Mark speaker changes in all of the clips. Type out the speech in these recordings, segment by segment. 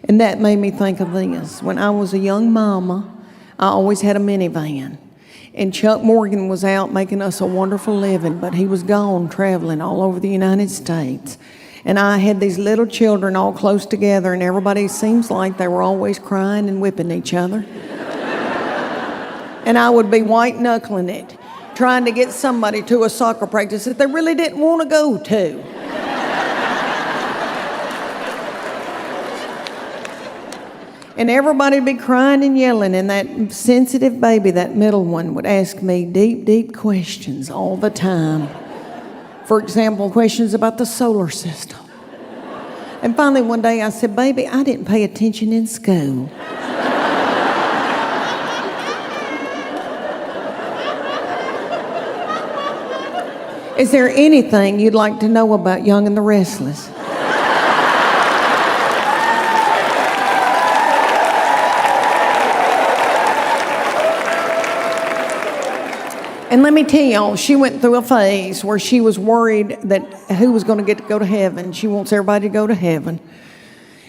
Speaker 1: And that made me think of this. When I was a young mama, I always had a minivan. And Chuck Morgan was out making us a wonderful living, but he was gone traveling all over the United States. And I had these little children all close together, and everybody seems like they were always crying and whipping each other. And I would be white-knuckling it, trying to get somebody to a soccer practice that they really didn't want to go to. And everybody would be crying and yelling, and that sensitive baby, that middle one, would ask me deep, deep questions all the time. For example, questions about the solar system. And finally one day I said, "Baby, I didn't pay attention in school." Is there anything you'd like to know about Young and the Restless? And let me tell y'all, she went through a phase where she was worried that who was going to get to go to heaven. She wants everybody to go to heaven.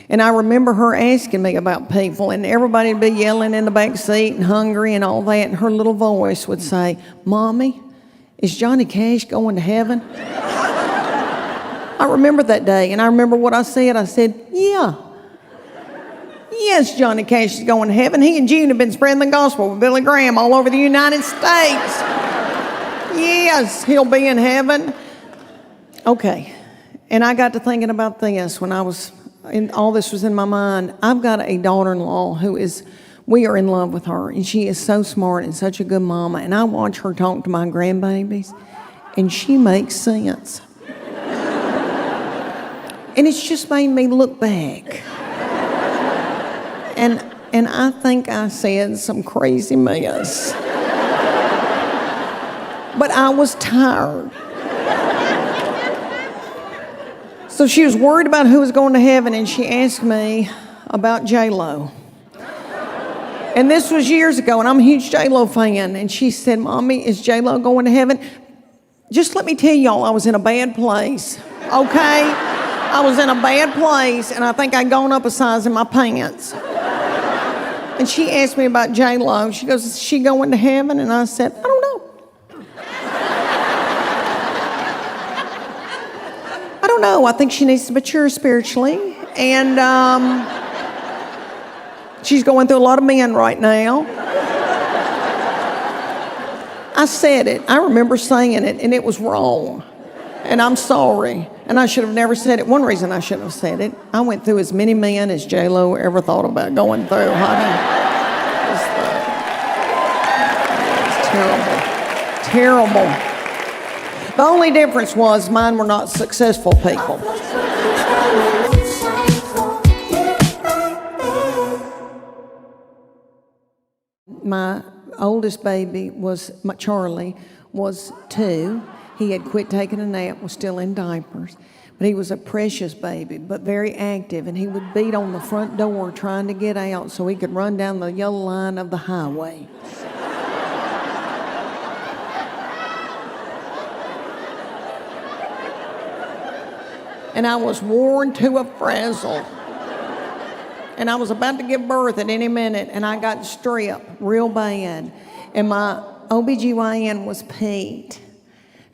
Speaker 1: And I remember her asking me about people, and everybody would be yelling in the back seat and hungry and all that, and her little voice would say, "Mommy, is Johnny Cash going to heaven?" I remember that day, and I remember what I said. I said, "Yeah. Yes, Johnny Cash is going to heaven. He and June have been spreading the gospel with Billy Graham all over the United States. Yes, he'll be in heaven." Okay, and I got to thinking about this when all this was in my mind. I've got a daughter-in-law we are in love with her, and she is so smart and such a good mama, and I watch her talk to my grandbabies, and she makes sense. And it's just made me look back. And I think I said some crazy mess. But I was tired. So she was worried about who was going to heaven, and she asked me about J-Lo. And this was years ago, and I'm a huge J-Lo fan. And she said, "Mommy, is J-Lo going to heaven?" Just let me tell y'all, I was in a bad place, okay? I was in a bad place, and I think I'd gone up a size in my pants. And she asked me about J-Lo. She goes, "Is she going to heaven?" And I said, "I don't know. I don't know. I think she needs to mature spiritually. And she's going through a lot of men right now." I said it. I remember saying it, and it was wrong. And I'm sorry. And I should have never said it. One reason I shouldn't have said it, I went through as many men as J-Lo ever thought about going through, honey. It's terrible. Terrible. The only difference was mine were not successful people. My oldest baby Charlie was 2. He had quit taking a nap, was still in diapers. But he was a precious baby, but very active, and he would beat on the front door trying to get out so he could run down the yellow line of the highway. And I was worn to a frazzle. And I was about to give birth at any minute, and I got strep real bad. And my OBGYN was Pete,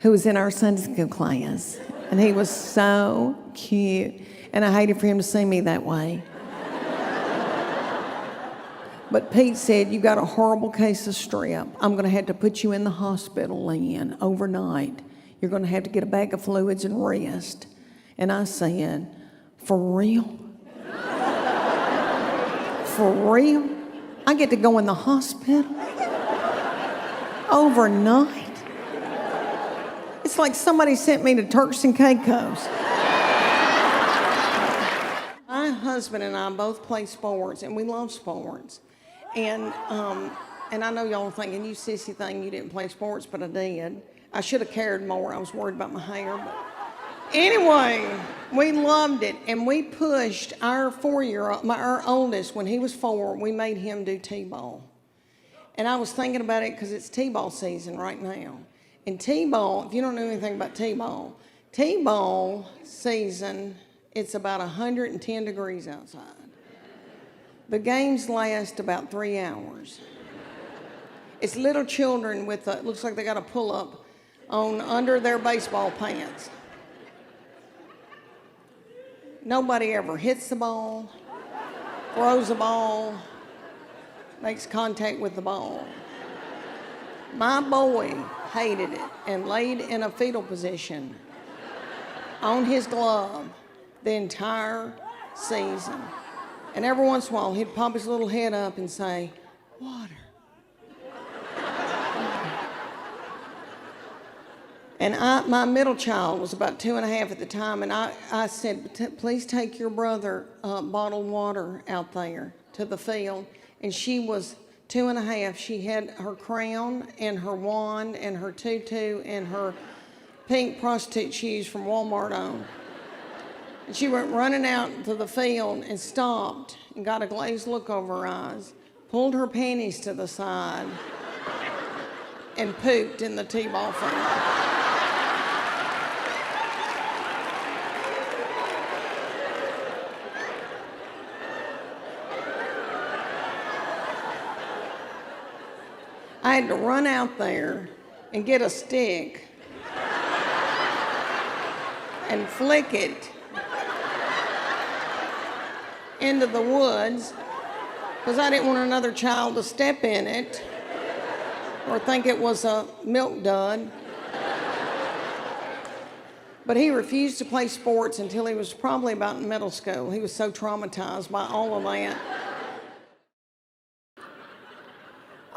Speaker 1: who was in our Sunday school class. And he was so cute. And I hated for him to see me that way. But Pete said, "You got a horrible case of strep. I'm going to have to put you in the hospital, Leanne, overnight. You're going to have to get a bag of fluids and rest." And I said, "For real? For real? I get to go in the hospital overnight? It's like somebody sent me to Turks and Caicos." My husband and I both play sports, and we love sports. And I know y'all are thinking, "You sissy thing, you didn't play sports," but I did. I should have cared more. I was worried about my hair. But anyway, we loved it, and we pushed our 4-year-old, our oldest, when he was 4, we made him do T-ball. And I was thinking about it because it's T-ball season right now. And T-ball, if you don't know anything about T-ball season, it's about 110 degrees outside. The games last about 3 hours. It's little children with, looks like they got a pull-up on under their baseball pants. Nobody ever hits the ball, throws the ball, makes contact with the ball. My boy hated it and laid in a fetal position on his glove the entire season. And every once in a while, he'd pop his little head up and say, "Water." And my middle child was about 2.5 at the time, and I said, "Please take your brother bottled water out there to the field." And she was 2.5. She had her crown and her wand and her tutu and her pink prostitute shoes from Walmart on. And she went running out to the field and stopped and got a glazed look over her eyes, pulled her panties to the side, and pooped in the t-ball field. I had to run out there and get a stick and flick it into the woods because I didn't want another child to step in it or think it was a milk dud. But he refused to play sports until he was probably about in middle school. He was so traumatized by all of that.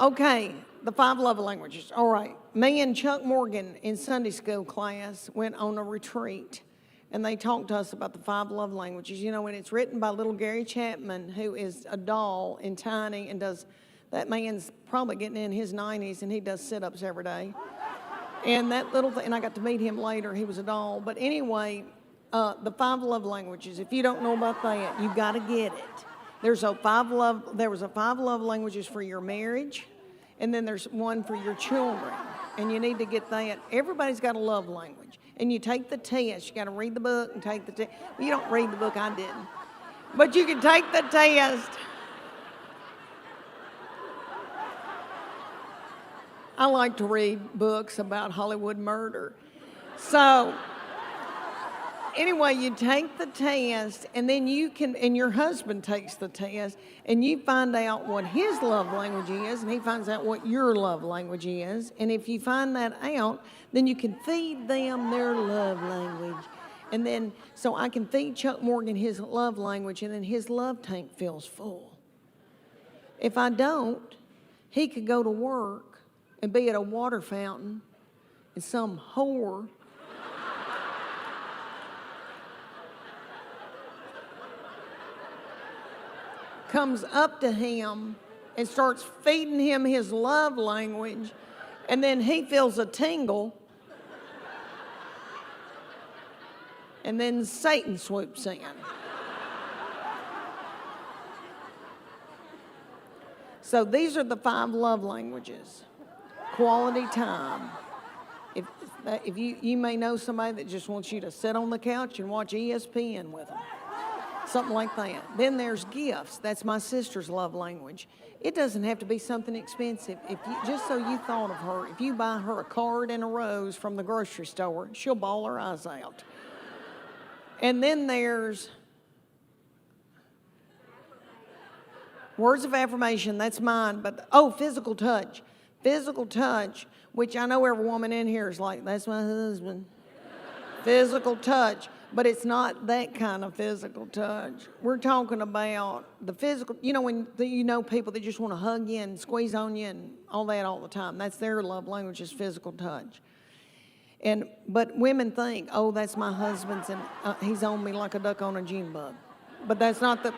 Speaker 1: Okay, the 5 love languages. All right, me and Chuck Morgan in Sunday school class went on a retreat. And they talked to us about the 5 love languages. You know, and it's written by little Gary Chapman, who is a doll and tiny and does, that man's probably getting in his 90s and he does sit-ups every day. And that little thing, and I got to meet him later, he was a doll. But anyway, the 5 love languages, if you don't know about that, you got to get it. There was a 5 love languages for your marriage, and then there's one for your children. And you need to get that. Everybody's got a love language. And you take the test. You got to read the book and take the test. Well, you don't read the book, I didn't. But you can take the test. I like to read books about Hollywood murder. So, anyway, you take the test, and then you can, and your husband takes the test, and you find out what his love language is, and he finds out what your love language is. And if you find that out, then you can feed them their love language. And then, so I can feed Chuck Morgan his love language, and then his love tank fills full. If I don't, he could go to work and be at a water fountain, and some whore comes up to him and starts feeding him his love language, and then he feels a tingle, and then Satan swoops in. So these are the 5 love languages. Quality time. If you may know somebody that just wants you to sit on the couch and watch ESPN with them. Something like that. Then there's gifts. That's my sister's love language. It doesn't have to be something expensive. If you, just so you thought of her, if you buy her a card and a rose from the grocery store, she'll bawl her eyes out. And then there's words of affirmation. That's mine. But, physical touch. Physical touch, which I know every woman in here is like, that's my husband. Physical touch. But it's not that kind of physical touch. We're talking about the physical, when you know people that just want to hug you and squeeze on you and all that all the time. That's their love language, is physical touch. But women think, that's my husband's and he's on me like a duck on a June bug. But that's not the,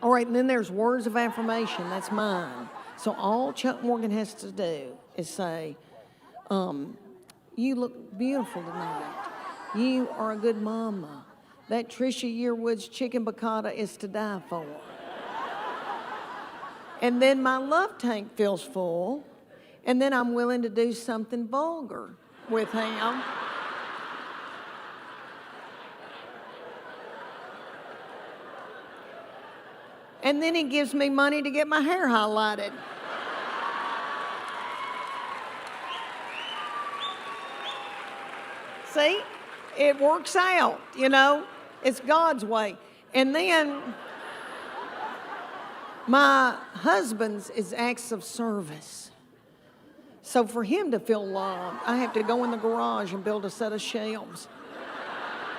Speaker 1: all right, and then there's words of affirmation. That's mine. So all Chuck Morgan has to do is say, you look beautiful tonight. You are a good mama. That Trisha Yearwood's chicken piccata is to die for. And then my love tank feels full, and then I'm willing to do something vulgar with him. And then he gives me money to get my hair highlighted. See, it works out, you know. It's God's way. And then my husband's is acts of service. So for him to feel loved, I have to go in the garage and build a set of shelves.